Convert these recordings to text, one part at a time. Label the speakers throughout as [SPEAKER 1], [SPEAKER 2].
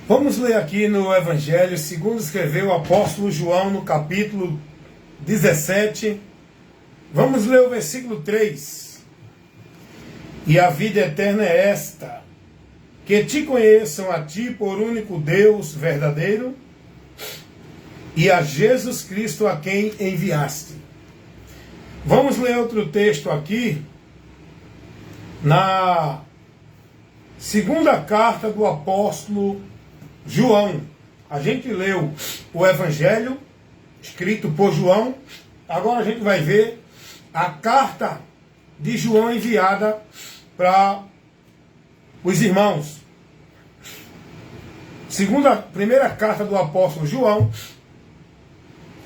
[SPEAKER 1] Vamos ler aqui no Evangelho, segundo escreveu o apóstolo João, no capítulo 17. Vamos ler o versículo 3. E a vida eterna é esta, que te conheçam a ti por único Deus verdadeiro e a Jesus Cristo a quem enviaste. Vamos ler outro texto aqui, na segunda carta do apóstolo João. A gente leu o Evangelho escrito por João. Agora a gente vai ver a carta de João enviada para os irmãos. Primeira carta do apóstolo João,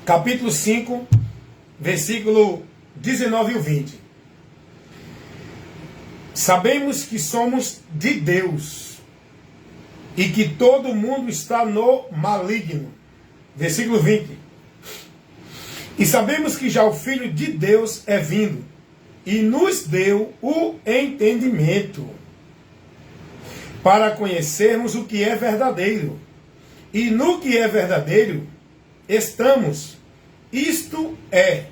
[SPEAKER 1] capítulo 5, versículo 19 e 20. Sabemos que somos de Deus e que todo mundo está no maligno. Versículo 20. E sabemos que já o Filho de Deus é vindo e nos deu o entendimento para conhecermos o que é verdadeiro. E no que é verdadeiro estamos, isto é,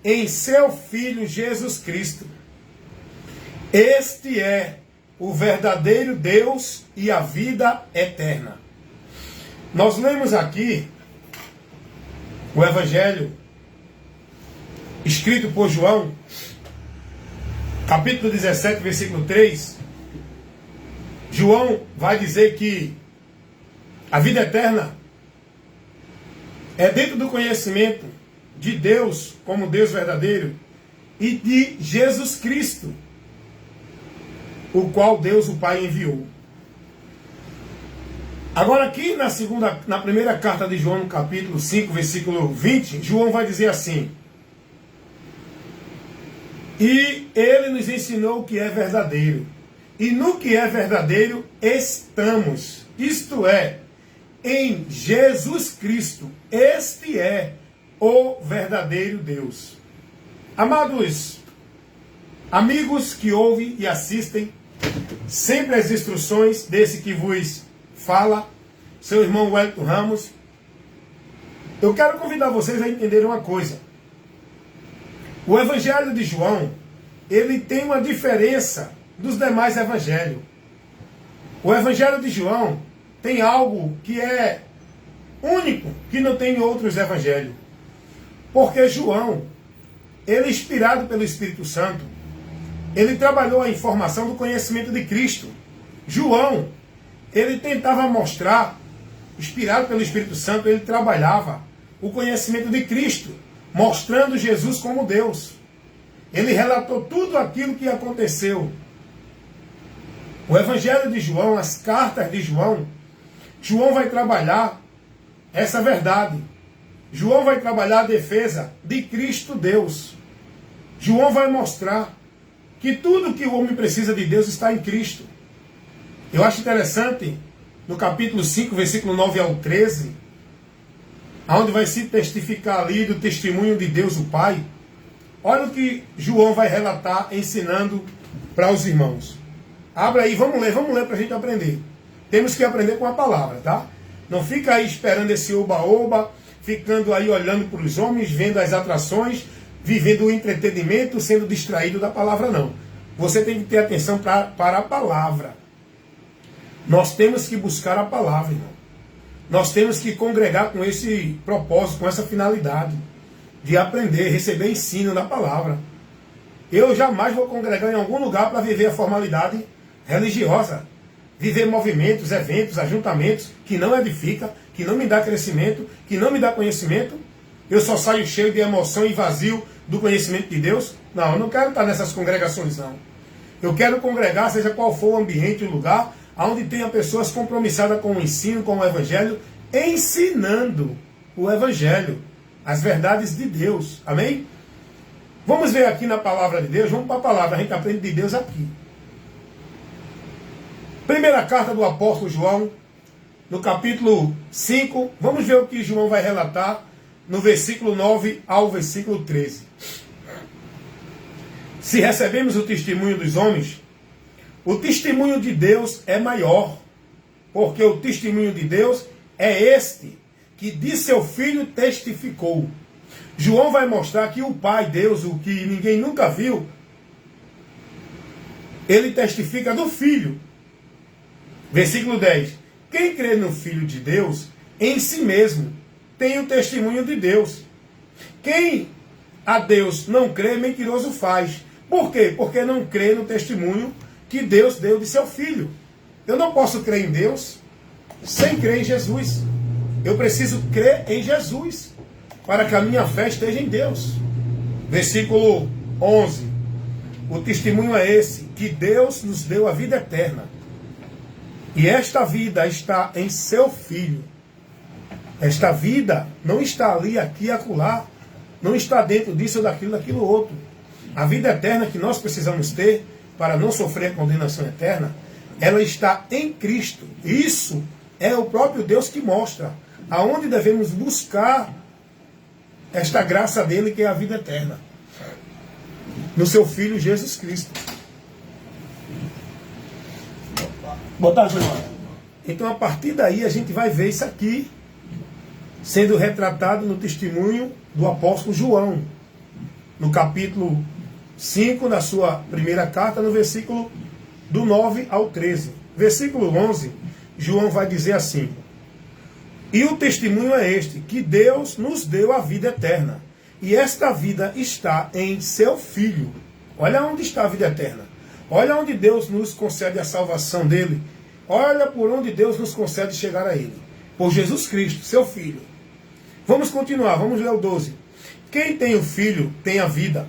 [SPEAKER 1] em seu Filho Jesus Cristo. Este é o verdadeiro Deus e a vida eterna. Nós lemos aqui o Evangelho escrito por João, capítulo 17, versículo 3. João vai dizer que a vida eterna é dentro do conhecimento de Deus como Deus verdadeiro e de Jesus Cristo, o qual Deus o Pai enviou. Agora aqui na primeira carta de João, no capítulo 5, versículo 20, João vai dizer assim: e ele nos ensinou o que é verdadeiro, e no que é verdadeiro estamos, isto é, em Jesus Cristo. Este é o verdadeiro Deus. Amados amigos que ouvem e assistem sempre as instruções desse que vos fala, seu irmão Wellington Ramos, eu quero convidar vocês a entenderem uma coisa. O Evangelho de João, ele tem uma diferença dos demais evangelhos. O Evangelho de João tem algo que é único, que não tem em outros evangelhos. Porque João, ele é inspirado pelo Espírito Santo, ele trabalhou a informação do conhecimento de Cristo. João, ele tentava mostrar, inspirado pelo Espírito Santo, ele trabalhava o conhecimento de Cristo, mostrando Jesus como Deus. Ele relatou tudo aquilo que aconteceu. O Evangelho de João, as cartas de João, João vai trabalhar essa verdade. João vai trabalhar a defesa de Cristo Deus. João vai mostrar que tudo que o homem precisa de Deus está em Cristo. Eu acho interessante, no capítulo 5, versículo 9 ao 13, onde vai se testificar ali do testemunho de Deus o Pai. Olha o que João vai relatar, ensinando para os irmãos. Abra aí, vamos ler para a gente aprender. Temos que aprender com a palavra, tá? Não fica aí esperando esse oba-oba, ficando aí olhando para os homens, vendo as atrações, vivendo o entretenimento, sendo distraído da palavra, não. Você tem que ter atenção para a palavra. Nós temos que buscar a palavra, irmão. Nós temos que congregar com esse propósito, com essa finalidade de aprender, receber ensino da palavra. Eu jamais vou congregar em algum lugar para viver a formalidade religiosa, viver movimentos, eventos, ajuntamentos que não edifica, que não me dá crescimento, que não me dá conhecimento. Eu só saio cheio de emoção e vazio do conhecimento de Deus. Não, eu não quero estar nessas congregações, não. Eu quero congregar, seja qual for o ambiente, o lugar, onde tenha pessoas compromissadas com o ensino, com o Evangelho, ensinando o Evangelho, as verdades de Deus. Amém? Vamos ver aqui na palavra de Deus, vamos para a palavra, a gente aprende de Deus aqui. Primeira carta do apóstolo João, no capítulo 5, vamos ver o que João vai relatar no versículo 9 ao versículo 13. Se recebemos o testemunho dos homens, o testemunho de Deus é maior, porque o testemunho de Deus é este, que de seu Filho testificou. João vai mostrar que o Pai, Deus, o que ninguém nunca viu, ele testifica do Filho. Versículo 10. Quem crê no Filho de Deus, em si mesmo, tem o testemunho de Deus. Quem a Deus não crê, mentiroso faz. Por quê? Porque não crê no testemunho que Deus deu de seu Filho. Eu não posso crer em Deus sem crer em Jesus. Eu preciso crer em Jesus para que a minha fé esteja em Deus. Versículo 11. O testemunho é esse, que Deus nos deu a vida eterna. E esta vida está em seu Filho. Esta vida não está ali, aqui e acolá. Não está dentro disso ou daquilo outro. A vida eterna que nós precisamos ter para não sofrer a condenação eterna, ela está em Cristo. Isso é o próprio Deus que mostra aonde devemos buscar esta graça dele, que é a vida eterna. No seu Filho Jesus Cristo. Botar, João. Então, a partir daí, a gente vai ver isso aqui sendo retratado no testemunho do apóstolo João, no capítulo 5, na sua primeira carta, no versículo do 9 ao 13. Versículo 11, João vai dizer assim: e o testemunho é este, que Deus nos deu a vida eterna, e esta vida está em seu Filho. Olha onde está a vida eterna. Olha onde Deus nos concede a salvação dele. Olha por onde Deus nos concede chegar a ele. Por Jesus Cristo, seu Filho. Vamos continuar, vamos ler o 12. Quem tem o Filho tem a vida.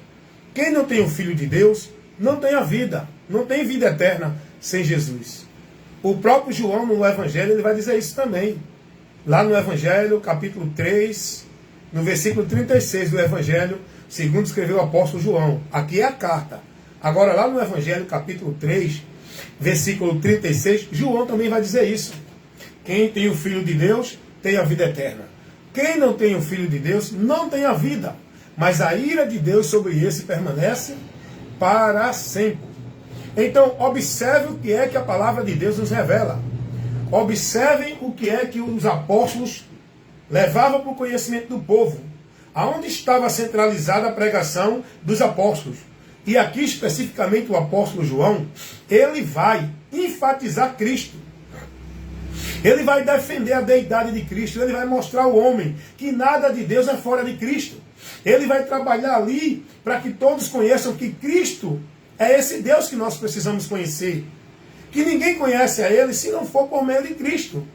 [SPEAKER 1] Quem não tem o Filho de Deus não tem a vida. Não tem vida eterna sem Jesus. O próprio João, no Evangelho, ele vai dizer isso também. Lá no Evangelho, capítulo 3, no versículo 36 do Evangelho, segundo escreveu o apóstolo João. Aqui é a carta. Agora, lá no Evangelho, capítulo 3, versículo 36, João também vai dizer isso. Quem tem o Filho de Deus tem a vida eterna. Quem não tem o Filho de Deus não tem a vida. Mas a ira de Deus sobre esse permanece para sempre. Então, observe o que é que a palavra de Deus nos revela. Observem o que é que os apóstolos levavam para o conhecimento do povo. Aonde estava centralizada a pregação dos apóstolos. E aqui especificamente o apóstolo João, ele vai enfatizar Cristo. Ele vai defender a deidade de Cristo. Ele vai mostrar ao homem que nada de Deus é fora de Cristo. Ele vai trabalhar ali para que todos conheçam que Cristo é esse Deus que nós precisamos conhecer. Que ninguém conhece a Ele se não for por meio de Cristo.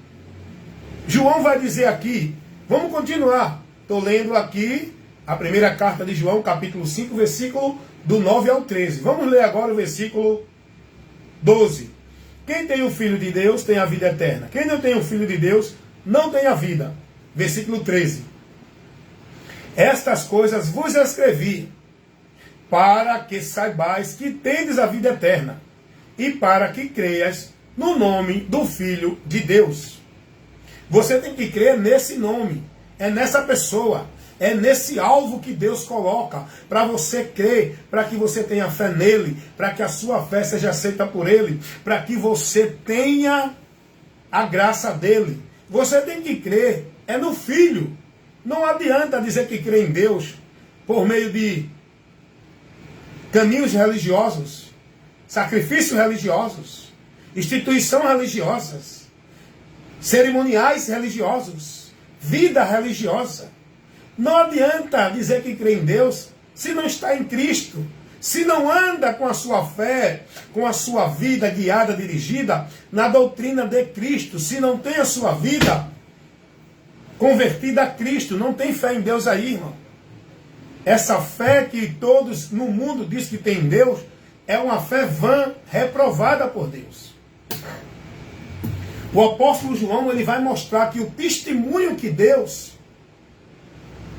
[SPEAKER 1] João vai dizer aqui, vamos continuar. Estou lendo aqui a primeira carta de João, capítulo 5, versículo do 9 ao 13. Vamos ler agora o versículo 12. Quem tem o Filho de Deus tem a vida eterna. Quem não tem o Filho de Deus não tem a vida. Versículo 13. Estas coisas vos escrevi, para que saibais que tendes a vida eterna, e para que creias no nome do Filho de Deus. Você tem que crer nesse nome, é nessa pessoa, é nesse alvo que Deus coloca, para você crer, para que você tenha fé nele, para que a sua fé seja aceita por ele, para que você tenha a graça dele. Você tem que crer, é no Filho. Não adianta dizer que crê em Deus por meio de caminhos religiosos, sacrifícios religiosos, instituições religiosas, cerimoniais religiosos, vida religiosa. Não adianta dizer que crê em Deus se não está em Cristo, se não anda com a sua fé, com a sua vida guiada, dirigida na doutrina de Cristo, se não tem a sua vida convertida a Cristo, não tem fé em Deus aí, irmão. Essa fé que todos no mundo dizem que tem em Deus é uma fé vã, reprovada por Deus. O apóstolo João, ele vai mostrar que o testemunho que Deus,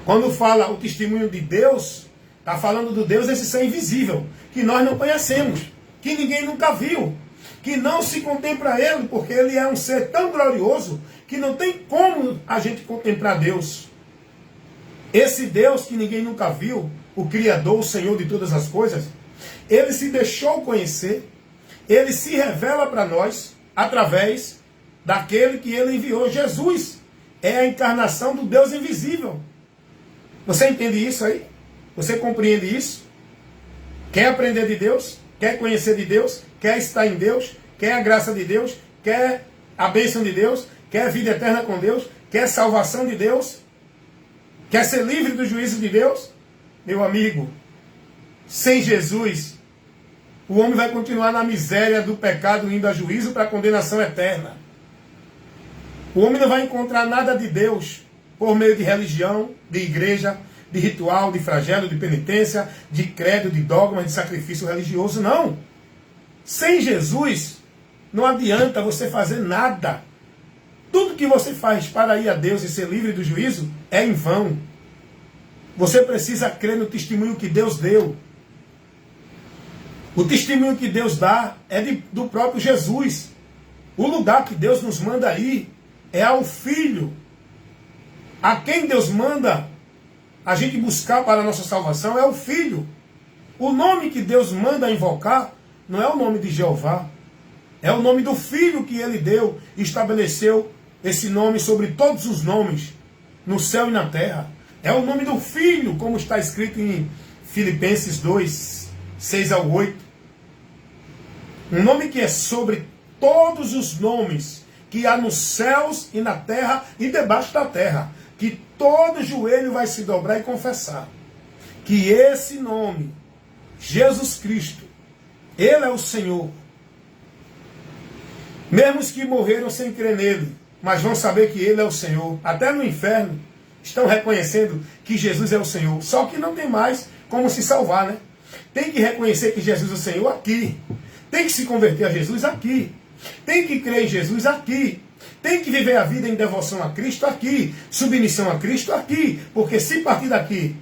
[SPEAKER 1] quando fala o testemunho de Deus, está falando do Deus esse ser invisível, que nós não conhecemos, que ninguém nunca viu, que não se contempla ele, porque ele é um ser tão glorioso, que não tem como a gente contemplar Deus. Esse Deus que ninguém nunca viu, o Criador, o Senhor de todas as coisas, ele se deixou conhecer, ele se revela para nós através daquele que ele enviou. Jesus é a encarnação do Deus invisível. Você entende isso aí? Você compreende isso? Quer aprender de Deus? Quer conhecer de Deus? Quer estar em Deus? Quer a graça de Deus? Quer a bênção de Deus? Quer a vida eterna com Deus? Quer a salvação de Deus? Quer ser livre do juízo de Deus? Meu amigo, sem Jesus, o homem vai continuar na miséria do pecado, indo a juízo para a condenação eterna. O homem não vai encontrar nada de Deus por meio de religião, de igreja, de ritual, de flagelo, de penitência, de credo, de dogma, de sacrifício religioso, não. Sem Jesus, não adianta você fazer nada. Tudo que você faz para ir a Deus e ser livre do juízo é em vão. Você precisa crer no testemunho que Deus deu. O testemunho que Deus dá é do próprio Jesus. O lugar que Deus nos manda ir é ao Filho. A quem Deus manda a gente buscar para a nossa salvação é o Filho. O nome que Deus manda invocar não é o nome de Jeová. É o nome do Filho que Ele deu e estabeleceu esse nome sobre todos os nomes, no céu e na terra. É o nome do Filho, como está escrito em Filipenses 2, 6 ao 8. Um nome que é sobre todos os nomes que há nos céus e na terra e debaixo da terra. Que todo joelho vai se dobrar e confessar que esse nome, Jesus Cristo, Ele é o Senhor. Mesmo os que morreram sem crer nele, mas vão saber que Ele é o Senhor. Até no inferno estão reconhecendo que Jesus é o Senhor. Só que não tem mais como se salvar, né? Tem que reconhecer que Jesus é o Senhor aqui. Tem que se converter a Jesus aqui. Tem que crer em Jesus aqui. Tem que viver a vida em devoção a Cristo aqui. Submissão a Cristo aqui. Porque se partir daqui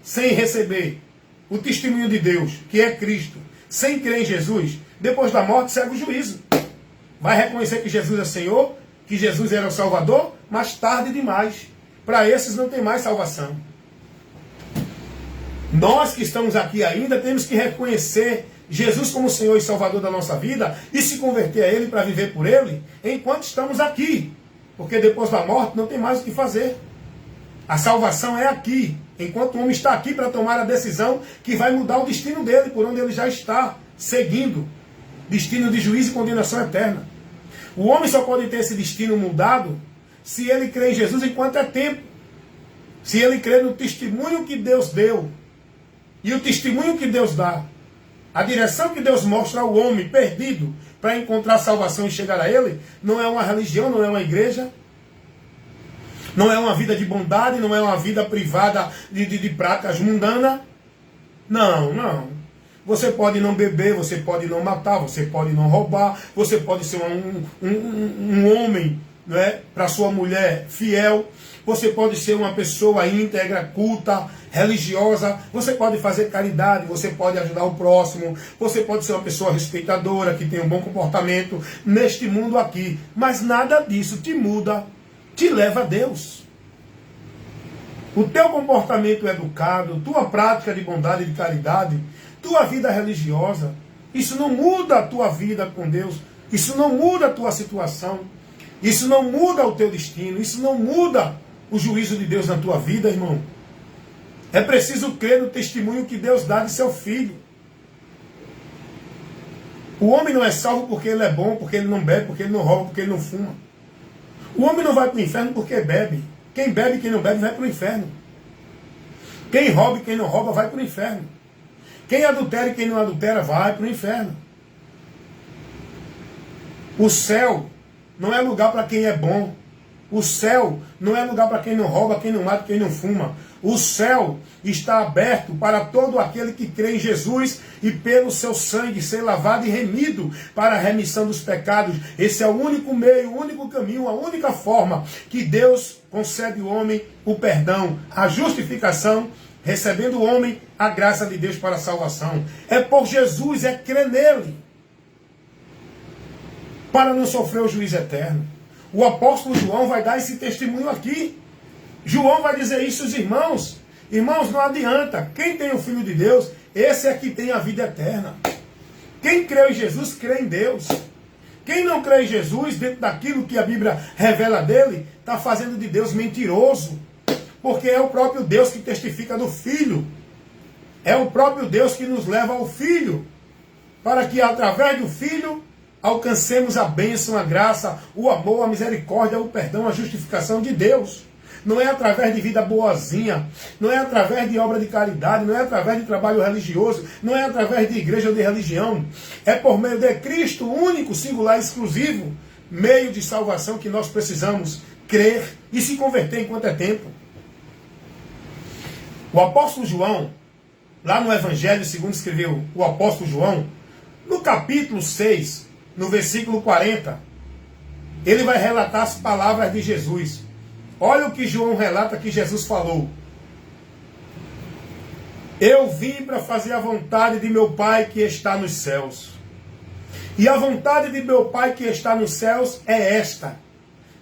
[SPEAKER 1] sem receber o testemunho de Deus, que é Cristo, sem crer em Jesus, depois da morte segue o juízo. Vai reconhecer que Jesus é Senhor, que Jesus era o Salvador, mas tarde demais. Para esses não tem mais salvação. Nós que estamos aqui ainda temos que reconhecer Jesus como Senhor e Salvador da nossa vida e se converter a Ele para viver por Ele enquanto estamos aqui. Porque depois da morte não tem mais o que fazer. A salvação é aqui, enquanto o homem está aqui para tomar a decisão que vai mudar o destino dele, por onde ele já está seguindo. Destino de juízo e condenação eterna. O homem só pode ter esse destino mudado se ele crê em Jesus enquanto é tempo. Se ele crê no testemunho que Deus deu. E o testemunho que Deus dá. A direção que Deus mostra ao homem perdido para encontrar salvação e chegar a Ele, não é uma religião, não é uma igreja, não é uma vida de bondade, não é uma vida privada de práticas mundanas. Não, não. Você pode não beber, você pode não matar, você pode não roubar, você pode ser um homem, não é, para sua mulher fiel, você pode ser uma pessoa íntegra, culta, religiosa, você pode fazer caridade, você pode ajudar o próximo, você pode ser uma pessoa respeitadora, que tem um bom comportamento neste mundo aqui, mas nada disso te muda, te leva a Deus. O teu comportamento educado, tua prática de bondade e de caridade, tua vida religiosa, isso não muda a tua vida com Deus, isso não muda a tua situação, isso não muda o teu destino, isso não muda o juízo de Deus na tua vida, irmão. É preciso crer no testemunho que Deus dá de seu Filho. O homem não é salvo porque ele é bom, porque ele não bebe, porque ele não rouba, porque ele não fuma. O homem não vai para o inferno porque bebe. Quem bebe e quem não bebe vai para o inferno. Quem rouba e quem não rouba vai para o inferno. Quem adultera e quem não adultera vai para o inferno. O céu não é lugar para quem é bom. O céu não é lugar para quem não rouba, quem não mata, quem não fuma. O céu está aberto para todo aquele que crê em Jesus e pelo seu sangue ser lavado e remido para a remissão dos pecados. Esse é o único meio, o único caminho, a única forma que Deus concede ao homem o perdão, a justificação, recebendo o homem a graça de Deus para a salvação. É por Jesus, é crer nele, para não sofrer o juízo eterno. O apóstolo João vai dar esse testemunho aqui. João vai dizer isso aos irmãos. Irmãos, não adianta. Quem tem o Filho de Deus, esse é que tem a vida eterna. Quem crê em Jesus, crê em Deus. Quem não crê em Jesus, dentro daquilo que a Bíblia revela dele, está fazendo de Deus mentiroso. Porque é o próprio Deus que testifica do Filho. É o próprio Deus que nos leva ao Filho. Para que através do Filho alcancemos a bênção, a graça, o amor, a misericórdia, o perdão, a justificação de Deus. Não é através de vida boazinha, não é através de obra de caridade, não é através de trabalho religioso, não é através de igreja ou de religião. É por meio de Cristo, único, singular, exclusivo, meio de salvação que nós precisamos crer e se converter enquanto é tempo. O apóstolo João, lá no Evangelho, segundo escreveu o apóstolo João, no capítulo 6, no versículo 40, ele vai relatar as palavras de Jesus. Olha o que João relata que Jesus falou. Eu vim para fazer a vontade de meu Pai que está nos céus. E a vontade de meu Pai que está nos céus é esta: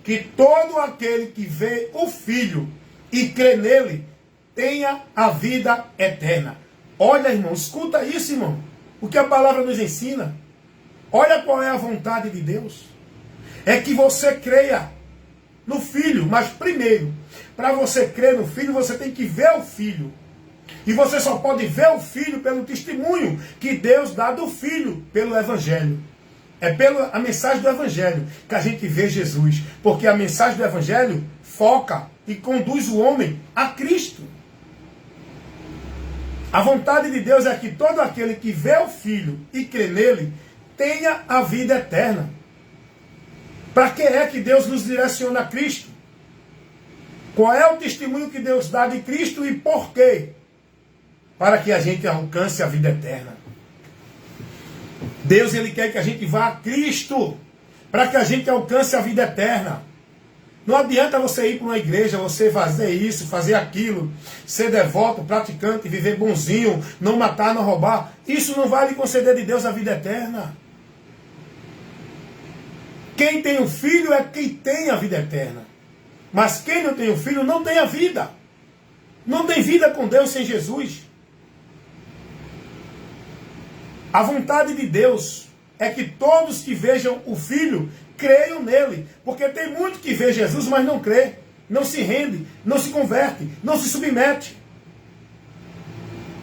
[SPEAKER 1] que todo aquele que vê o Filho e crê nele tenha a vida eterna. Olha, irmão, escuta isso, irmão. O que a palavra nos ensina. Olha qual é a vontade de Deus. É que você creia no Filho, mas primeiro, para você crer no Filho, você tem que ver o Filho. E você só pode ver o Filho pelo testemunho que Deus dá do Filho, pelo Evangelho. É pela mensagem do Evangelho que a gente vê Jesus. Porque a mensagem do Evangelho foca e conduz o homem a Cristo. A vontade de Deus é que todo aquele que vê o Filho e crê nele tenha a vida eterna. Para que é que Deus nos direciona a Cristo? Qual é o testemunho que Deus dá de Cristo e por quê? Para que a gente alcance a vida eterna. Deus, ele quer que a gente vá a Cristo para que a gente alcance a vida eterna. Não adianta você ir para uma igreja, você fazer isso, fazer aquilo, ser devoto, praticante, viver bonzinho, não matar, não roubar. Isso não vai lhe conceder de Deus a vida eterna. Quem tem o Filho é quem tem a vida eterna. Mas quem não tem o Filho não tem a vida. Não tem vida com Deus sem Jesus. A vontade de Deus é que todos que vejam o Filho creiam nele. Porque tem muito que vê Jesus, mas não crê. Não se rende, não se converte, não se submete.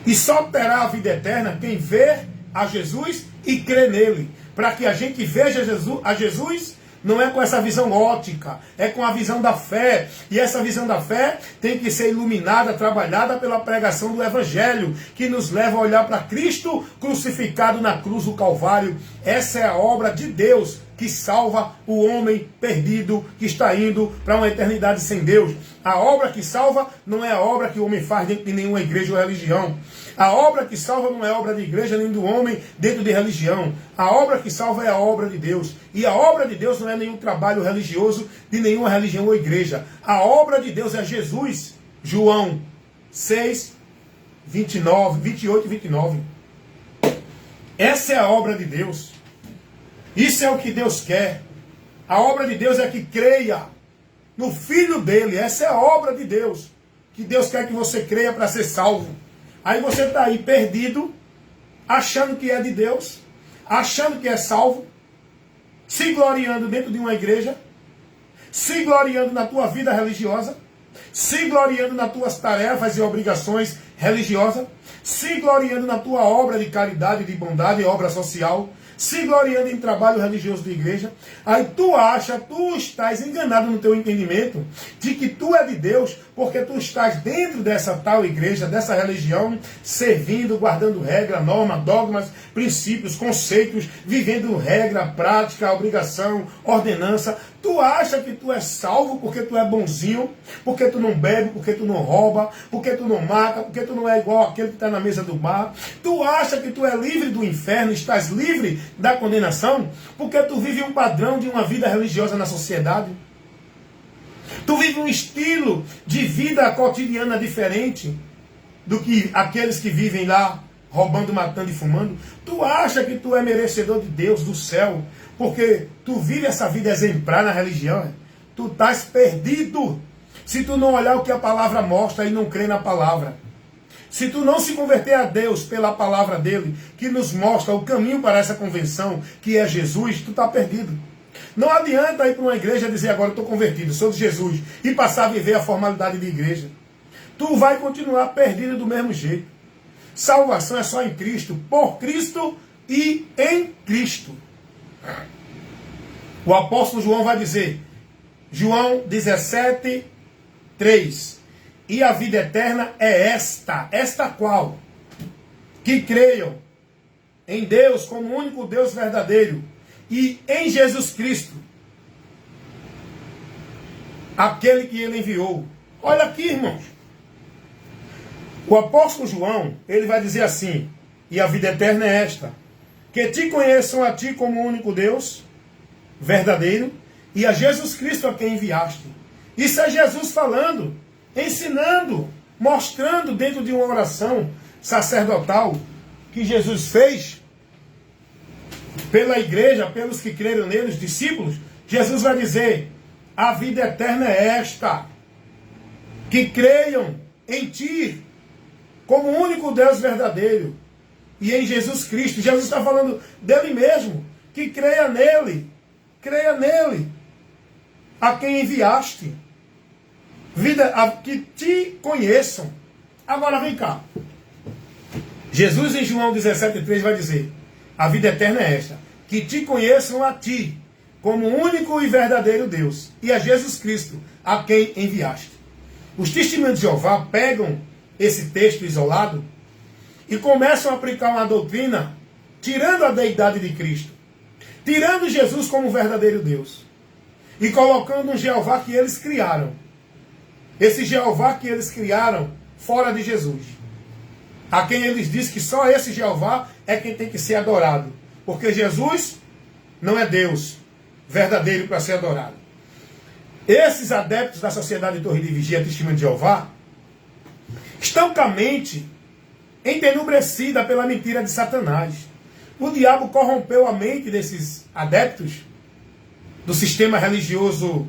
[SPEAKER 1] E só terá a vida eterna quem vê a Jesus e crê nele. Para que a gente veja Jesus não é com essa visão ótica, é com a visão da fé. E essa visão da fé tem que ser iluminada, trabalhada pela pregação do Evangelho, que nos leva a olhar para Cristo crucificado na cruz do Calvário. Essa é a obra de Deus que salva o homem perdido que está indo para uma eternidade sem Deus. A obra que salva não é a obra que o homem faz dentro de nenhuma igreja ou religião. A obra que salva não é obra de igreja nem do homem dentro de religião. A obra que salva é a obra de Deus. E a obra de Deus não é nenhum trabalho religioso de nenhuma religião ou igreja. A obra de Deus é Jesus. João 6, 28 e 29. Essa é a obra de Deus. Isso é o que Deus quer. A obra de Deus é que creia no Filho dele. Essa é a obra de Deus. Que Deus quer que você creia para ser salvo. Aí você está aí perdido, achando que é de Deus, achando que é salvo, se gloriando dentro de uma igreja, se gloriando na tua vida religiosa, se gloriando nas tuas tarefas e obrigações religiosas, se gloriando na tua obra de caridade, de bondade e obra social, se gloriando em trabalho religioso de igreja. Aí tu estás enganado no teu entendimento de que tu é de Deus, porque tu estás dentro dessa tal igreja, dessa religião, servindo, guardando regra, norma, dogmas, princípios, conceitos, vivendo regra, prática, obrigação, ordenança. Tu acha que tu é salvo porque tu é bonzinho, porque tu não bebe, porque tu não rouba, porque tu não mata, porque tu não é igual aquele que está na mesa do bar. Tu acha que tu é livre do inferno, estás livre da condenação, porque tu vive um padrão de uma vida religiosa na sociedade. Tu vive um estilo de vida cotidiana diferente do que aqueles que vivem lá roubando, matando e fumando. Tu acha que tu é merecedor de Deus, do céu, porque tu vive essa vida exemplar na religião. Tu estás perdido se tu não olhar o que a palavra mostra e não crer na palavra. Se tu não se converter a Deus pela palavra dele, que nos mostra o caminho para essa convenção, que é Jesus, tu está perdido. Não adianta ir para uma igreja e dizer agora eu estou convertido, sou de Jesus, e passar a viver a formalidade de igreja. Tu vai continuar perdido do mesmo jeito. Salvação é só em Cristo, por Cristo e em Cristo. O apóstolo João vai dizer, João 17, 3. E a vida eterna é esta qual? Que creiam em Deus como o único Deus verdadeiro e em Jesus Cristo, aquele que ele enviou. Olha aqui, irmãos. O apóstolo João, ele vai dizer assim, e a vida eterna é esta, que te conheçam a ti como o único Deus verdadeiro e a Jesus Cristo a quem enviaste. Isso é Jesus falando, ensinando, mostrando dentro de uma oração sacerdotal que Jesus fez pela igreja, pelos que creram nele, os discípulos. Jesus vai dizer, a vida eterna é esta, que creiam em ti como o único Deus verdadeiro e em Jesus Cristo. Jesus está falando dele mesmo, que creia nele, a quem enviaste. Que te conheçam. Agora vem cá. Jesus em João 17,3 vai dizer, a vida eterna é esta, que te conheçam a ti, como único e verdadeiro Deus, e a Jesus Cristo, a quem enviaste. Os testemunhos de Jeová pegam esse texto isolado e começam a aplicar uma doutrina, tirando a deidade de Cristo, tirando Jesus como verdadeiro Deus, e colocando um Jeová que eles criaram. Esse Jeová que eles criaram fora de Jesus. A quem eles dizem que só esse Jeová é quem tem que ser adorado. Porque Jesus não é Deus verdadeiro para ser adorado. Esses adeptos da Sociedade de Torre de Vigia, Testemunho de Jeová, estão com a mente entenebrecida pela mentira de Satanás. O diabo corrompeu a mente desses adeptos do sistema religioso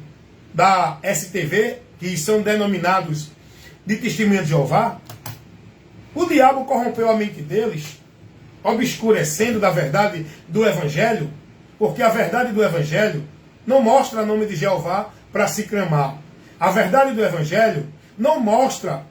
[SPEAKER 1] da STV, que são denominados de Testemunha de Jeová. O diabo corrompeu a mente deles, obscurecendo da verdade do Evangelho, porque a verdade do Evangelho não mostra o nome de Jeová para se clamar. A verdade do Evangelho não mostra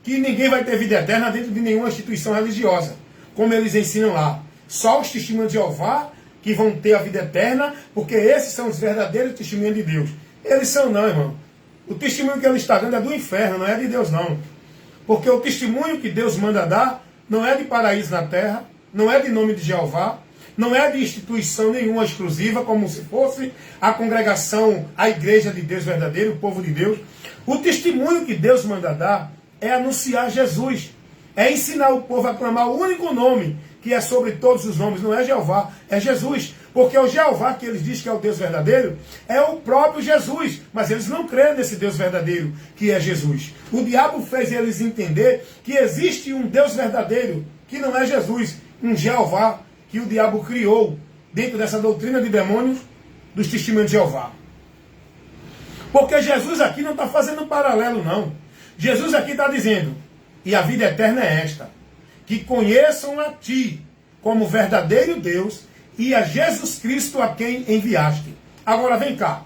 [SPEAKER 1] que ninguém vai ter vida eterna dentro de nenhuma instituição religiosa, como eles ensinam lá. Só os testemunhos de Jeová que vão ter a vida eterna, porque esses são os verdadeiros testemunhos de Deus. Eles são não, irmão. O testemunho que ele está dando é do inferno, não é de Deus não. Porque o testemunho que Deus manda dar não é de paraíso na terra, não é de nome de Jeová, não é de instituição nenhuma exclusiva, como se fosse a congregação, a igreja de Deus verdadeiro, o povo de Deus. O testemunho que Deus manda dar é anunciar Jesus, é ensinar o povo a clamar o único nome que é sobre todos os nomes, não é Jeová, é Jesus. Porque o Jeová que eles dizem que é o Deus verdadeiro, é o próprio Jesus. Mas eles não creem nesse Deus verdadeiro, que é Jesus. O diabo fez eles entender que existe um Deus verdadeiro, que não é Jesus, um Jeová, que o diabo criou dentro dessa doutrina de demônios dos testemunhos de Jeová. Porque Jesus aqui não está fazendo um paralelo, não. Jesus aqui está dizendo, e a vida eterna é esta, que conheçam a ti como verdadeiro Deus e a Jesus Cristo a quem enviaste. Agora vem cá,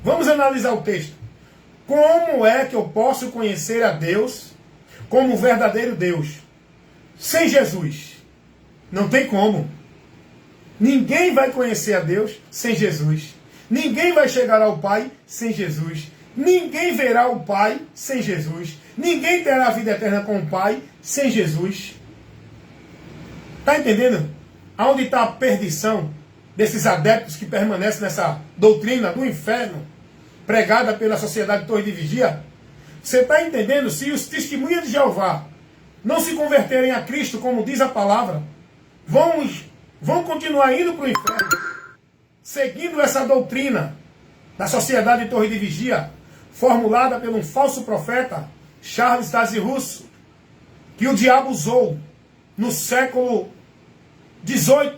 [SPEAKER 1] vamos analisar o texto. Como é que eu posso conhecer a Deus como verdadeiro Deus sem Jesus? Não tem como. Ninguém vai conhecer a Deus sem Jesus. Ninguém vai chegar ao Pai sem Jesus. Ninguém verá o Pai sem Jesus. Ninguém terá a vida eterna com o Pai sem Jesus. Está entendendo? Aonde está a perdição desses adeptos que permanecem nessa doutrina do inferno, pregada pela Sociedade de Torre de Vigia? Você está entendendo? Se os testemunhas de Jeová não se converterem a Cristo, como diz a palavra, vão continuar indo para o inferno, seguindo essa doutrina da Sociedade de Torre de Vigia, formulada por um falso profeta, Charles Taze Russo, que o diabo usou no século XVIII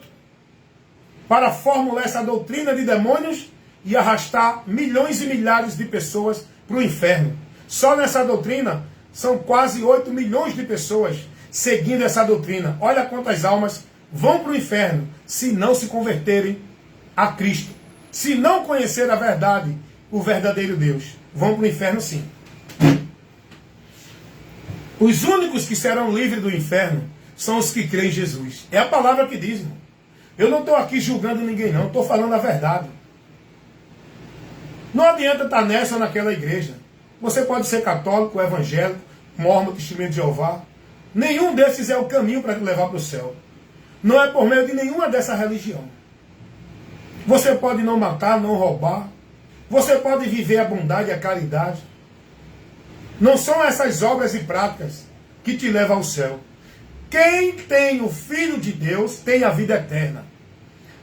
[SPEAKER 1] para formular essa doutrina de demônios e arrastar milhões e milhares de pessoas para o inferno. Só nessa doutrina são quase 8 milhões de pessoas seguindo essa doutrina. Olha quantas almas vão para o inferno se não se converterem a Cristo. Se não conhecer a verdade, o verdadeiro Deus, vão para o inferno sim. Os únicos que serão livres do inferno são os que creem em Jesus. É a palavra que diz, irmão. Eu não estou aqui julgando ninguém não, estou falando a verdade. Não adianta estar nessa ou naquela igreja. Você pode ser católico, evangélico, mórmon, testemunho de Jeová. Nenhum desses é o caminho para te levar para o céu. Não é por meio de nenhuma dessa religião. Você pode não matar, não roubar. Você pode viver a bondade e a caridade. Não são essas obras e práticas que te levam ao céu. Quem tem o Filho de Deus tem a vida eterna.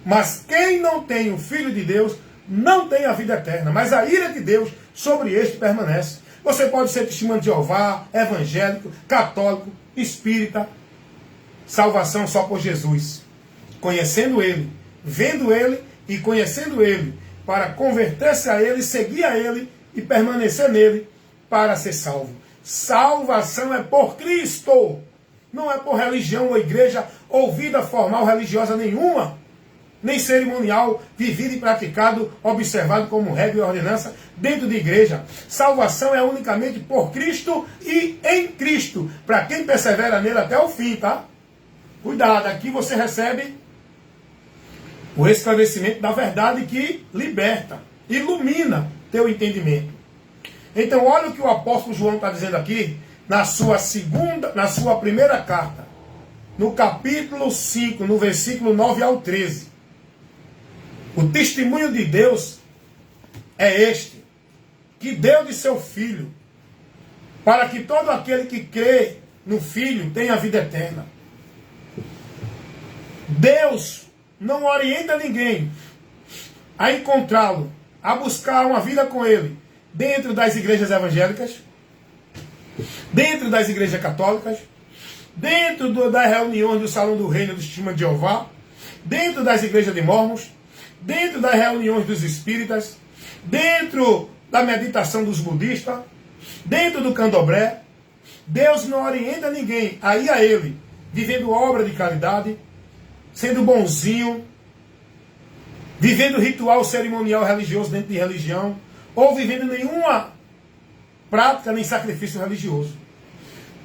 [SPEAKER 1] Mas quem não tem o Filho de Deus não tem a vida eterna. Mas a ira de Deus sobre este permanece. Você pode ser testemunho de Jeová, evangélico, católico, espírita. Salvação só por Jesus. Conhecendo Ele, vendo Ele e conhecendo Ele, para converter-se a Ele, seguir a Ele e permanecer nele para ser salvo. Salvação é por Cristo. Não é por religião ou igreja ou vida formal religiosa nenhuma. Nem cerimonial, vivido e praticado, observado como regra e ordenança dentro de igreja. Salvação é unicamente por Cristo e em Cristo. Para quem persevera nele até o fim, tá? Cuidado, aqui você recebe o esclarecimento da verdade que liberta, ilumina teu entendimento. Então, olha o que o apóstolo João está dizendo aqui, na sua primeira carta, no capítulo 5, no versículo 9 ao 13. O testemunho de Deus é este, que deu de seu Filho, para que todo aquele que crê no Filho tenha vida eterna. Deus não orienta ninguém a encontrá-lo, a buscar uma vida com Ele, dentro das igrejas evangélicas, dentro das igrejas católicas, dentro das reuniões do Salão do Reino do Testemunho de Jeová, dentro das igrejas de mórmons, dentro das reuniões dos espíritas, dentro da meditação dos budistas, dentro do candomblé. Deus não orienta ninguém a ir a Ele, vivendo obra de caridade, sendo bonzinho, vivendo ritual cerimonial religioso dentro de religião, ou vivendo nenhuma prática nem sacrifício religioso.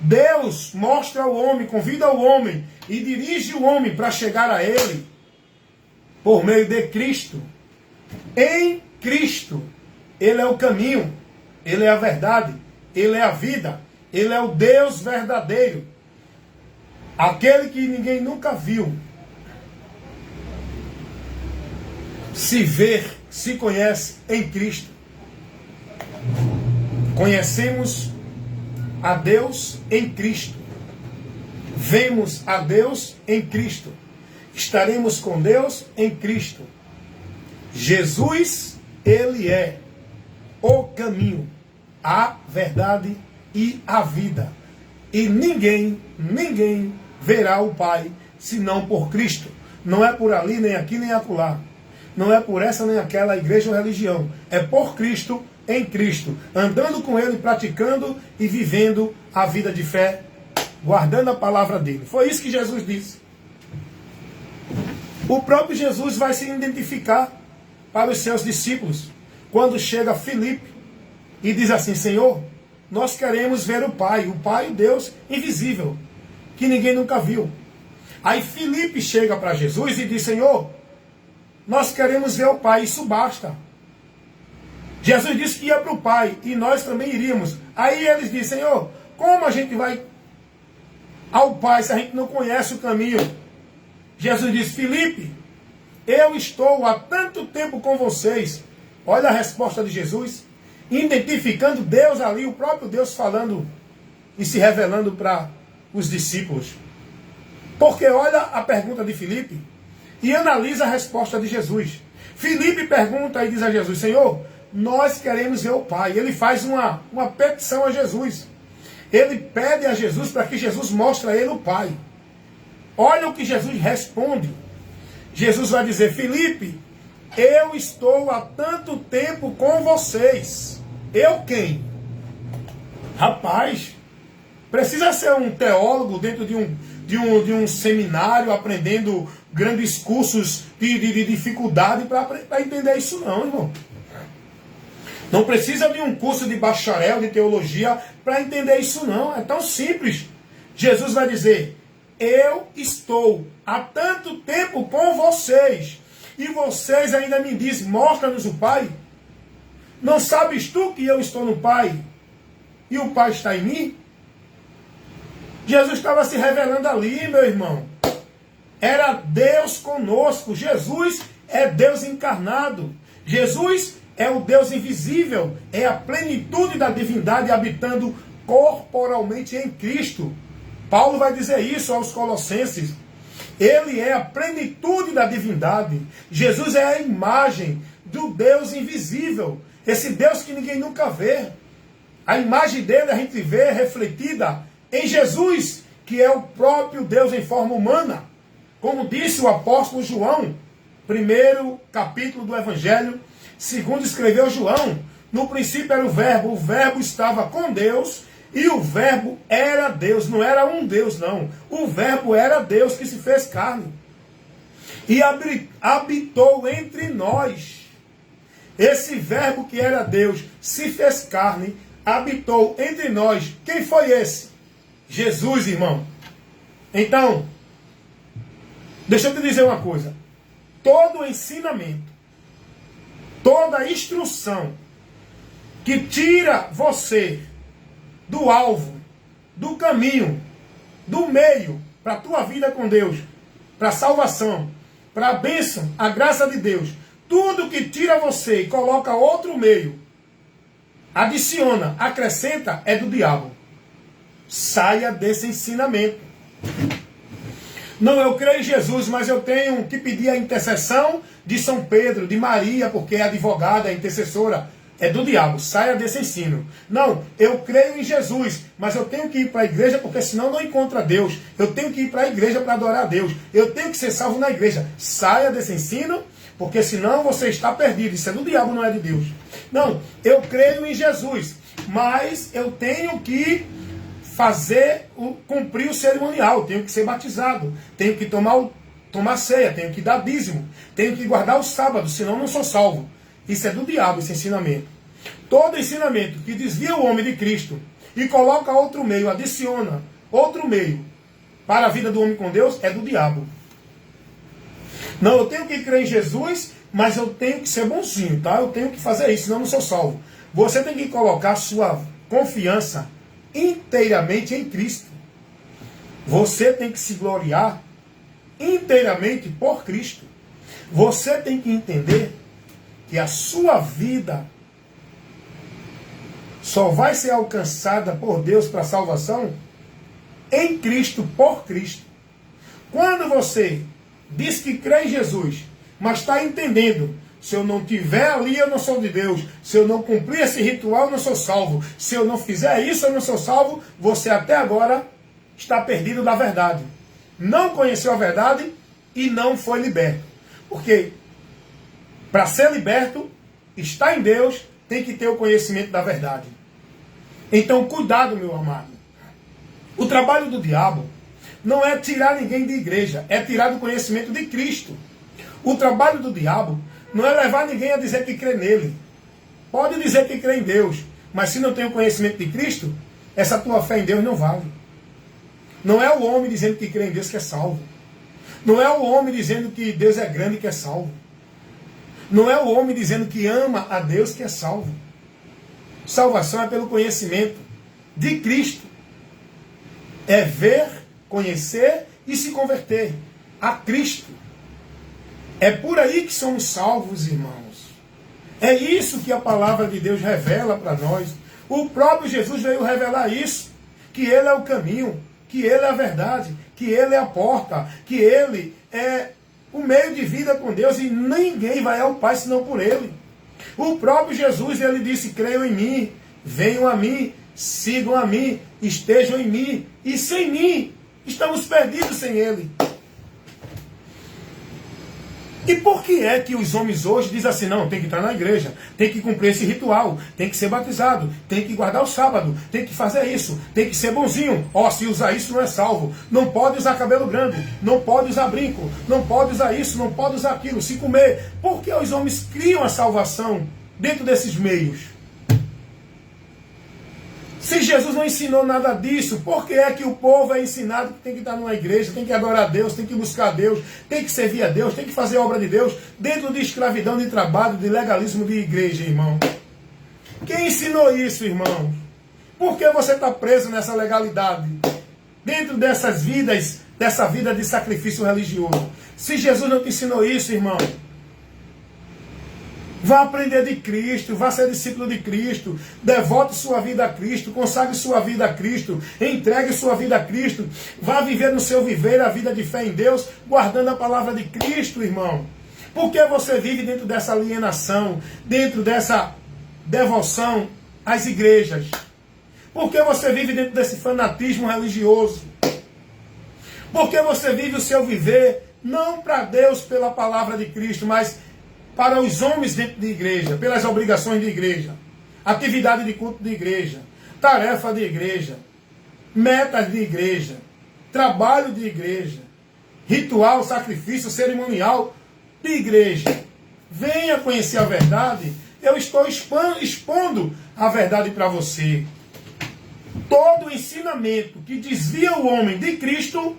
[SPEAKER 1] Deus mostra ao homem, convida o homem e dirige o homem para chegar a Ele por meio de Cristo. Em Cristo, Ele é o caminho, Ele é a verdade, Ele é a vida, Ele é o Deus verdadeiro, aquele que ninguém nunca viu. Se vê, se conhece em Cristo. Conhecemos a Deus em Cristo. Vemos a Deus em Cristo. Estaremos com Deus em Cristo. Jesus, Ele é o caminho, a verdade e a vida. E ninguém verá o Pai senão por Cristo. Não é por ali, nem aqui, nem acolá. Não é por essa nem aquela igreja ou religião. É por Cristo, em Cristo, andando com Ele, praticando e vivendo a vida de fé, guardando a palavra dele. Foi isso que Jesus disse. O próprio Jesus vai se identificar para os seus discípulos, quando chega Filipe e diz assim: Senhor, nós queremos ver o Pai, o Deus invisível, que ninguém nunca viu. Aí Filipe chega para Jesus e diz: Senhor, nós queremos ver o Pai, isso basta. Jesus disse que ia para o Pai, e nós também iríamos. Aí eles dizem: Senhor, como a gente vai ao Pai se a gente não conhece o caminho? Jesus disse: Filipe, eu estou há tanto tempo com vocês. Olha a resposta de Jesus, identificando Deus ali, o próprio Deus falando e se revelando para os discípulos. Porque olha a pergunta de Filipe e analisa a resposta de Jesus. Filipe pergunta e diz a Jesus: Senhor, nós queremos ver o Pai. Ele faz uma petição a Jesus. Ele pede a Jesus para que Jesus mostre a ele o Pai. Olha o que Jesus responde. Jesus vai dizer: Filipe, eu estou há tanto tempo com vocês. Eu quem? Rapaz, Precisa ser um teólogo dentro de um seminário, aprendendo grandes cursos de dificuldade para entender isso não, irmão. Não precisa de um curso de bacharel, de teologia, para entender isso não. É tão simples. Jesus vai dizer, eu estou há tanto tempo com vocês, e vocês ainda me dizem, mostra-nos o Pai. Não sabes tu que eu estou no Pai, e o Pai está em mim? Jesus estava se revelando ali, meu irmão. Era Deus conosco. Jesus é Deus encarnado. Jesus é o Deus invisível. É a plenitude da divindade habitando corporalmente em Cristo. Paulo vai dizer isso aos Colossenses. Ele é a plenitude da divindade. Jesus é a imagem do Deus invisível. Esse Deus que ninguém nunca vê. A imagem dele a gente vê refletida em Jesus, que é o próprio Deus em forma humana. Como disse o apóstolo João, primeiro capítulo do Evangelho, segundo escreveu João, no princípio era o verbo estava com Deus, e o verbo era Deus, não era um Deus não, o verbo era Deus que se fez carne, e habitou entre nós. Esse verbo que era Deus se fez carne, habitou entre nós. Quem foi esse? Jesus, irmão. Então, deixa eu te dizer uma coisa. Todo ensinamento, toda instrução que tira você do alvo, do caminho, do meio, para a tua vida com Deus, para a salvação, para a bênção, a graça de Deus, tudo que tira você e coloca outro meio, adiciona, acrescenta, é do diabo. Saia desse ensinamento. Não, eu creio em Jesus, mas eu tenho que pedir a intercessão de São Pedro, de Maria, porque é advogada, é intercessora. É do diabo. Saia desse ensino. Não, eu creio em Jesus, mas eu tenho que ir para a igreja, porque senão não encontro a Deus. Eu tenho que ir para a igreja para adorar a Deus. Eu tenho que ser salvo na igreja. Saia desse ensino, porque senão você está perdido. Isso é do diabo, não é de Deus. Não, eu creio em Jesus, mas eu tenho que cumprir o cerimonial, tenho que ser batizado, tenho que tomar ceia, tenho que dar dízimo, tenho que guardar o sábado, senão não sou salvo. Isso é do diabo, esse ensinamento. Todo ensinamento que desvia o homem de Cristo e coloca outro meio, adiciona outro meio para a vida do homem com Deus, é do diabo. Não, eu tenho que crer em Jesus, mas eu tenho que ser bonzinho, tá? Eu tenho que fazer isso, senão eu não sou salvo. Você tem que colocar sua confiança inteiramente em Cristo. Você tem que se gloriar inteiramente por Cristo. Você tem que entender que a sua vida só vai ser alcançada por Deus para a salvação em Cristo, por Cristo. Quando você diz que crê em Jesus, mas está entendendo, se eu não estiver ali, eu não sou de Deus. Se eu não cumprir esse ritual, eu não sou salvo. Se eu não fizer isso, eu não sou salvo. Você até agora está perdido da verdade. Não conheceu a verdade e não foi liberto. Porque para ser liberto, está em Deus, tem que ter o conhecimento da verdade. Então, cuidado, meu amado. O trabalho do diabo não é tirar ninguém de igreja, é tirar do conhecimento de Cristo. O trabalho do diabo não é levar ninguém a dizer que crê nele. Pode dizer que crê em Deus, mas se não tem o conhecimento de Cristo, essa tua fé em Deus não vale. Não é o homem dizendo que crê em Deus que é salvo. Não é o homem dizendo que Deus é grande que é salvo. Não é o homem dizendo que ama a Deus que é salvo. Salvação é pelo conhecimento de Cristo. É ver, conhecer e se converter a Cristo. É por aí que somos salvos, irmãos. É isso que a palavra de Deus revela para nós. O próprio Jesus veio revelar isso. Que Ele é o caminho, que Ele é a verdade, que Ele é a porta, que Ele é o meio de vida com Deus e ninguém vai ao Pai senão por Ele. O próprio Jesus, Ele disse, creiam em mim, venham a mim, sigam a mim, estejam em mim. E sem mim, estamos perdidos sem Ele. E por que é que os homens hoje dizem assim, não, tem que entrar na igreja, tem que cumprir esse ritual, tem que ser batizado, tem que guardar o sábado, tem que fazer isso, tem que ser bonzinho. Ó, se usar isso não é salvo. Não pode usar cabelo grande, não pode usar brinco, não pode usar isso, não pode usar aquilo, se comer. Por que os homens criam a salvação dentro desses meios? Se Jesus não ensinou nada disso, por que é que o povo é ensinado que tem que estar numa igreja, tem que adorar a Deus, tem que buscar a Deus, tem que servir a Deus, tem que fazer a obra de Deus, dentro de escravidão, de trabalho, de legalismo de igreja, irmão? Quem ensinou isso, irmão? Por que você está preso nessa legalidade? Dentro dessas vidas, dessa vida de sacrifício religioso. Se Jesus não te ensinou isso, irmão, vá aprender de Cristo, vá ser discípulo de Cristo, devote sua vida a Cristo, consagre sua vida a Cristo, entregue sua vida a Cristo, vá viver no seu viver a vida de fé em Deus, guardando a palavra de Cristo, irmão. Por que você vive dentro dessa alienação, dentro dessa devoção às igrejas? Por que você vive dentro desse fanatismo religioso? Por que você vive o seu viver, não para Deus pela palavra de Cristo, mas para os homens dentro de igreja, pelas obrigações de igreja, atividade de culto de igreja, tarefa de igreja, metas de igreja, trabalho de igreja, ritual, sacrifício, cerimonial de igreja? Venha conhecer a verdade. Eu estou expondo a verdade para você. Todo ensinamento que desvia o homem de Cristo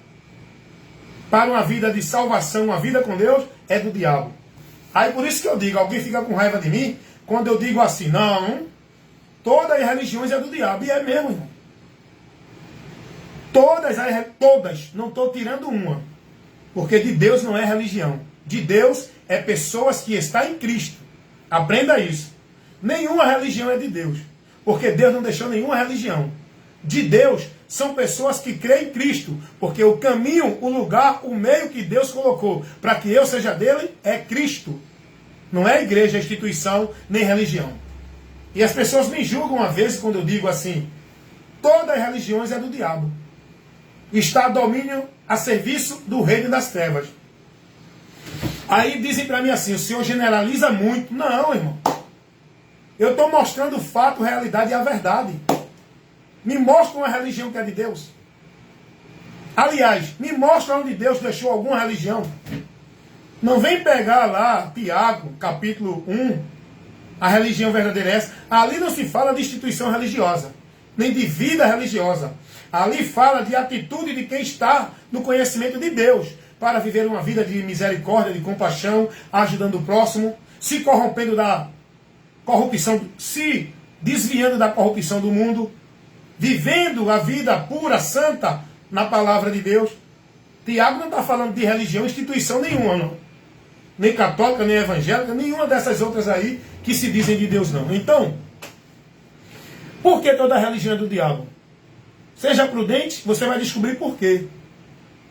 [SPEAKER 1] para uma vida de salvação, uma vida com Deus, é do diabo. Aí por isso que eu digo, alguém fica com raiva de mim, quando eu digo assim, não, todas as religiões é do diabo. E é mesmo, irmão. Todas, não estou tirando uma. Porque de Deus não é religião. De Deus é pessoas que estão em Cristo. Aprenda isso. Nenhuma religião é de Deus. Porque Deus não deixou nenhuma religião. De Deus são pessoas que creem em Cristo. Porque o caminho, o lugar, o meio que Deus colocou para que eu seja dele é Cristo. Não é igreja, instituição, nem religião. E as pessoas me julgam às vezes quando eu digo assim, todas as religiões é do diabo. Está a domínio, a serviço do reino das trevas. Aí dizem para mim assim, o senhor generaliza muito. Não, irmão. Eu estou mostrando o fato, a realidade e a verdade. Me mostra uma religião que é de Deus. Aliás, me mostra onde Deus deixou alguma religião. Não vem pegar lá, Tiago, capítulo 1, a religião verdadeira é essa. Ali não se fala de instituição religiosa, nem de vida religiosa. Ali fala de atitude de quem está no conhecimento de Deus, para viver uma vida de misericórdia, de compaixão, ajudando o próximo, se corrompendo da corrupção, se desviando da corrupção do mundo, vivendo a vida pura, santa, na palavra de Deus. Tiago não está falando de religião, instituição nenhuma, não. Nem católica, nem evangélica, nenhuma dessas outras aí que se dizem de Deus, não. Então, por que toda religião é do diabo? Seja prudente, você vai descobrir por quê.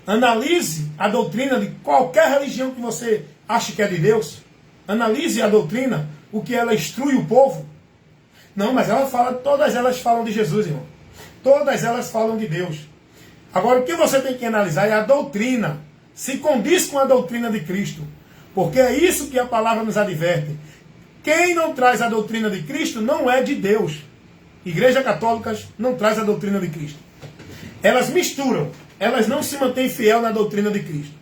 [SPEAKER 1] Analise a doutrina de qualquer religião que você ache que é de Deus. Analise a doutrina, o que ela instrui o povo. Não, mas ela fala, todas elas falam de Jesus, irmão. Todas elas falam de Deus. Agora, o que você tem que analisar é a doutrina. Se condiz com a doutrina de Cristo. Porque é isso que a palavra nos adverte. Quem não traz a doutrina de Cristo não é de Deus. Igrejas católicas não traz a doutrina de Cristo. Elas misturam. Elas não se mantêm fiel na doutrina de Cristo.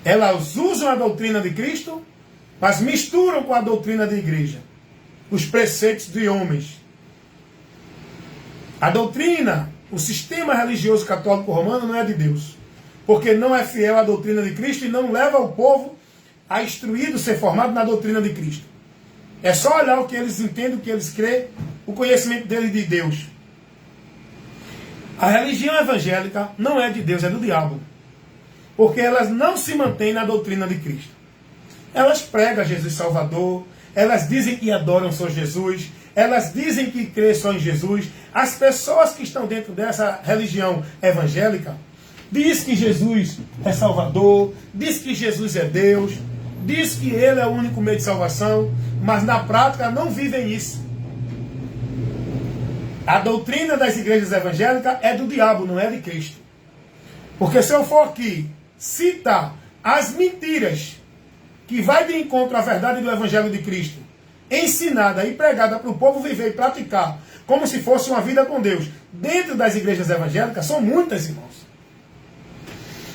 [SPEAKER 1] Elas usam a doutrina de Cristo, mas misturam com a doutrina da igreja. Os preceitos de homens. A doutrina, o sistema religioso católico romano não é de Deus. Porque não é fiel à doutrina de Cristo e não leva o povo a instruído, ser formado na doutrina de Cristo. É só olhar o que eles entendem, o que eles creem, o conhecimento deles de Deus. A religião evangélica não é de Deus, é do diabo. Porque elas não se mantêm na doutrina de Cristo. Elas pregam Jesus Salvador, elas dizem que adoram só Jesus, elas dizem que crêem só em Jesus. As pessoas que estão dentro dessa religião evangélica diz que Jesus é Salvador, diz que Jesus é Deus, diz que Ele é o único meio de salvação, mas na prática não vivem isso. A doutrina das igrejas evangélicas é do diabo, não é de Cristo. Porque se eu for aqui citar as mentiras que vai de encontro à verdade do Evangelho de Cristo, ensinada e pregada para o povo viver e praticar, como se fosse uma vida com Deus, dentro das igrejas evangélicas, são muitas, irmãos.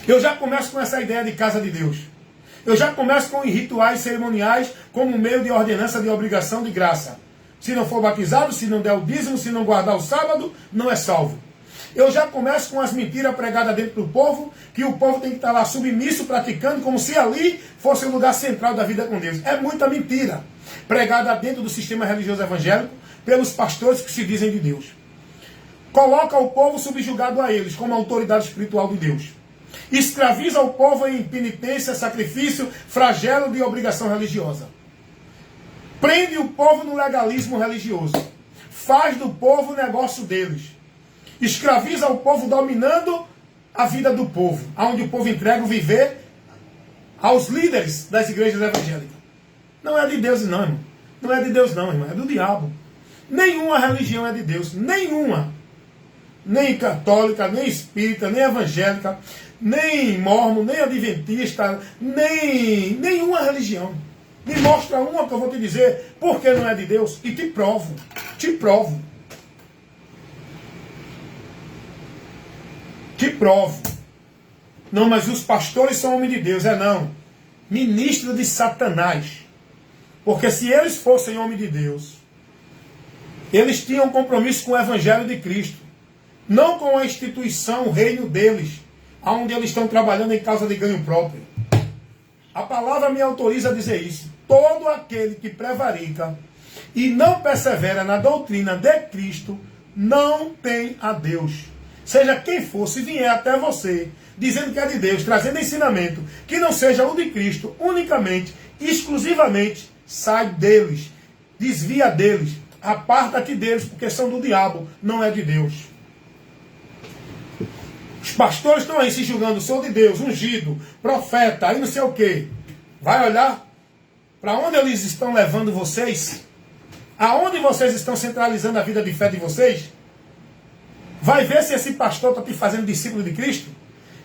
[SPEAKER 1] Eu já começo com essa ideia de casa de Deus. Eu já começo com rituais cerimoniais como meio de ordenança de obrigação de graça. Se não for batizado, se não der o dízimo, se não guardar o sábado, não é salvo. Eu já começo com as mentiras pregadas dentro do povo, que o povo tem que estar lá submisso, praticando, como se ali fosse o lugar central da vida com Deus. É muita mentira pregada dentro do sistema religioso evangélico pelos pastores que se dizem de Deus. Coloca o povo subjugado a eles, como autoridade espiritual de Deus. Escraviza o povo em penitência, sacrifício, flagelo de obrigação religiosa. Prende o povo no legalismo religioso. Faz do povo o negócio deles. Escraviza o povo dominando a vida do povo, onde o povo entrega o viver aos líderes das igrejas evangélicas. Não é de Deus não, irmão. Não é de Deus não, irmão. É do diabo. Nenhuma religião é de Deus. Nenhuma. Nem católica, nem espírita, nem evangélica, nem mormon, nem adventista, nenhuma religião. Me mostra uma que eu vou te dizer por que não é de Deus e te provo. Te provo. Te provo. Não, mas os pastores são homens de Deus. É não. Ministro de Satanás. Porque se eles fossem homens de Deus, eles tinham compromisso com o Evangelho de Cristo. Não com a instituição, o reino deles, onde eles estão trabalhando em causa de ganho próprio. A palavra me autoriza a dizer isso. Todo aquele que prevarica e não persevera na doutrina de Cristo, não tem a Deus. Seja quem for, se vier até você, dizendo que é de Deus, trazendo ensinamento, que não seja o de Cristo, unicamente, exclusivamente, sai deles, desvia deles, aparta-te deles, porque são do diabo, não é de Deus. Os pastores estão aí se julgando, sou de Deus, ungido, profeta, aí não sei o quê. Vai olhar para onde eles estão levando vocês? Aonde vocês estão centralizando a vida de fé de vocês? Vai ver se esse pastor está te fazendo discípulo de Cristo?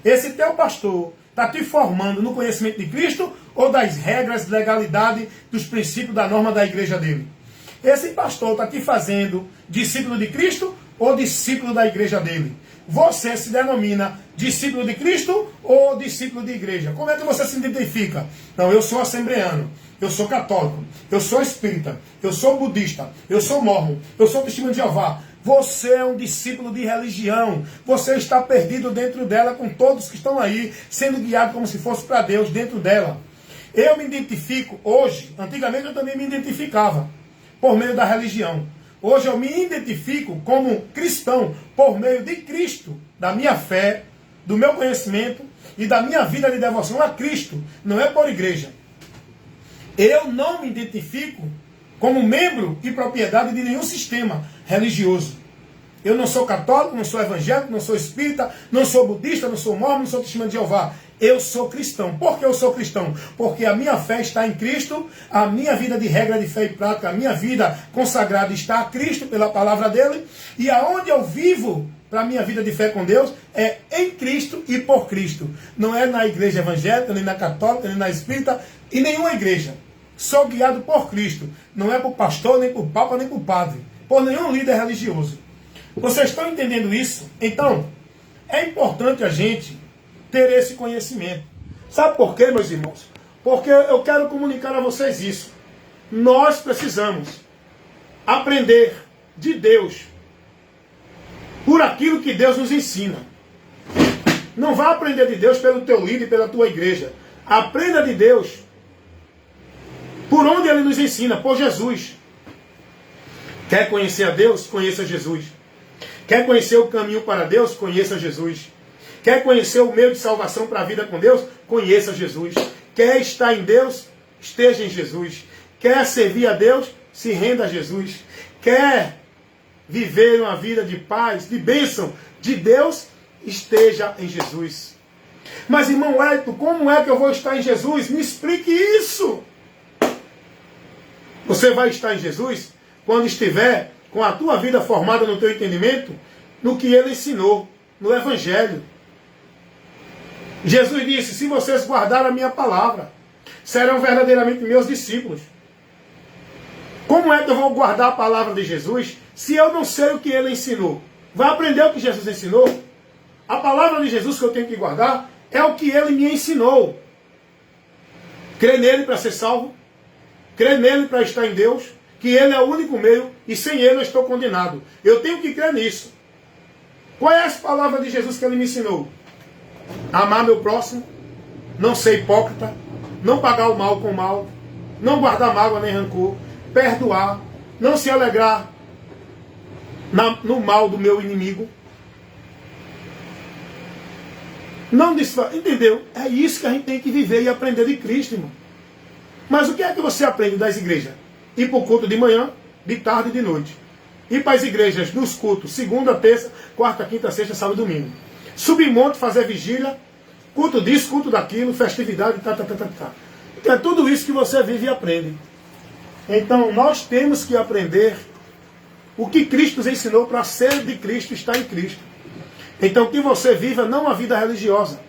[SPEAKER 1] Esse teu pastor está te formando no conhecimento de Cristo ou das regras, legalidade, dos princípios da norma da igreja dele? Esse pastor está te fazendo discípulo de Cristo ou discípulo da igreja dele? Você se denomina discípulo de Cristo ou discípulo de igreja? Como é que você se identifica? Não, eu sou assembleano, eu sou católico, eu sou espírita, eu sou budista, eu sou mormon, eu sou testemunho de Jeová. Você é um discípulo de religião. Você está perdido dentro dela com todos que estão aí, sendo guiado como se fosse para Deus dentro dela. Eu me identifico hoje, antigamente eu também me identificava por meio da religião. Hoje eu me identifico como cristão por meio de Cristo, da minha fé, do meu conhecimento e da minha vida de devoção a Cristo. Não é por igreja. Eu não me identifico como membro e propriedade de nenhum sistema religioso. Eu não sou católico, não sou evangélico, não sou espírita, não sou budista, não sou mormon, não sou testemunho de Jeová. Eu sou cristão. Por que eu sou cristão? Porque a minha fé está em Cristo, a minha vida de regra de fé e prática, a minha vida consagrada está a Cristo pela palavra dele, e aonde eu vivo para a minha vida de fé com Deus é em Cristo e por Cristo. Não é na igreja evangélica, nem na católica, nem na espírita, e nenhuma igreja. Sou guiado por Cristo. Não é por pastor, nem por papa, nem por padre. Por nenhum líder religioso. Vocês estão entendendo isso? Então, é importante a gente ter esse conhecimento. Sabe por quê, meus irmãos? Porque eu quero comunicar a vocês isso. Nós precisamos aprender de Deus por aquilo que Deus nos ensina. Não vá aprender de Deus pelo teu líder e pela tua igreja. Aprenda de Deus por onde Ele nos ensina, por Jesus. Quer conhecer a Deus? Conheça Jesus. Quer conhecer o caminho para Deus? Conheça Jesus. Quer conhecer o meio de salvação para a vida com Deus? Conheça Jesus. Quer estar em Deus? Esteja em Jesus. Quer servir a Deus? Se renda a Jesus. Quer viver uma vida de paz, de bênção de Deus? Esteja em Jesus. Mas, irmão Hélito, como é que eu vou estar em Jesus? Me explique isso. Você vai estar em Jesus quando estiver com a tua vida formada no teu entendimento, no que Ele ensinou, no Evangelho. Jesus disse, se vocês guardarem a minha palavra, serão verdadeiramente meus discípulos. Como é que eu vou guardar a palavra de Jesus se eu não sei o que ele ensinou? Vai aprender o que Jesus ensinou? A palavra de Jesus que eu tenho que guardar é o que ele me ensinou. Crer nele para ser salvo, crer nele para estar em Deus, que ele é o único meio e sem ele eu estou condenado. Eu tenho que crer nisso. Qual é as palavras de Jesus que ele me ensinou? Amar meu próximo, não ser hipócrita, não pagar o mal com o mal, não guardar mágoa nem rancor, perdoar, não se alegrar no mal do meu inimigo. Não desfaz, entendeu? É isso que a gente tem que viver e aprender de Cristo, irmão. Mas o que é que você aprende das igrejas? Ir para o culto de manhã, de tarde e de noite. Ir para as igrejas dos cultos, segunda, terça, quarta, quinta, sexta, sábado e domingo. Subir monte, fazer vigília, culto disso, culto daquilo, festividade, tá. Então é tudo isso que você vive e aprende. Então nós temos que aprender o que Cristo nos ensinou para ser de Cristo, estar em Cristo. Então que você viva não uma vida religiosa,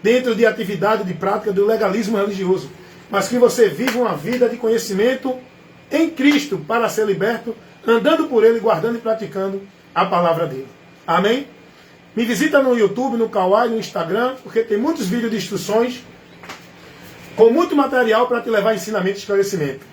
[SPEAKER 1] dentro de atividade, de prática, do legalismo religioso, mas que você viva uma vida de conhecimento em Cristo para ser liberto, andando por Ele, guardando e praticando a palavra dele. Amém? Me visita no YouTube, no Kawai, no Instagram, porque tem muitos vídeos de instruções, com muito material para te levar a ensinamento e esclarecimento.